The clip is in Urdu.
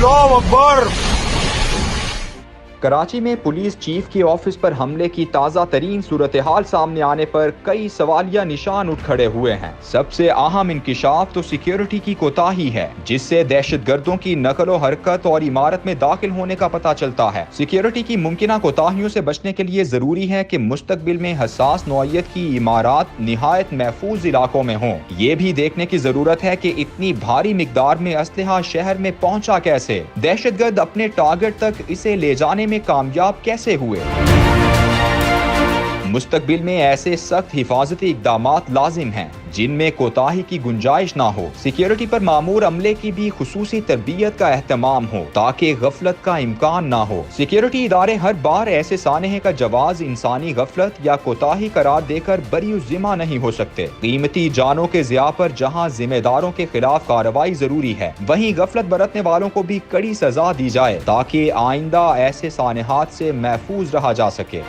اللہ اکبر۔ کراچی میں پولیس چیف کے آفس پر حملے کی تازہ ترین صورتحال سامنے آنے پر کئی سوالیہ نشان اٹھ کھڑے ہوئے ہیں۔ سب سے اہم انکشاف تو سیکیورٹی کی کوتاہی ہے، جس سے دہشت گردوں کی نقل و حرکت اور عمارت میں داخل ہونے کا پتہ چلتا ہے۔ سیکیورٹی کی ممکنہ کوتاہیوں سے بچنے کے لیے ضروری ہے کہ مستقبل میں حساس نوعیت کی عمارات نہایت محفوظ علاقوں میں ہوں۔ یہ بھی دیکھنے کی ضرورت ہے کہ اتنی بھاری مقدار میں اسلحہ شہر میں پہنچا کیسے، دہشت گرد اپنے ٹارگٹ تک اسے لے جانے میں کامیاب کیسے ہوئے۔ مستقبل میں ایسے سخت حفاظتی اقدامات لازم ہیں جن میں کوتاہی کی گنجائش نہ ہو۔ سیکیورٹی پر مامور عملے کی بھی خصوصی تربیت کا اہتمام ہو تاکہ غفلت کا امکان نہ ہو۔ سیکیورٹی ادارے ہر بار ایسے سانحے کا جواز انسانی غفلت یا کوتاہی قرار دے کر بری الذمہ نہیں ہو سکتے۔ قیمتی جانوں کے ضیاع پر جہاں ذمہ داروں کے خلاف کارروائی ضروری ہے، وہیں غفلت برتنے والوں کو بھی کڑی سزا دی جائے تاکہ آئندہ ایسے سانحات سے محفوظ رہا جا سکے۔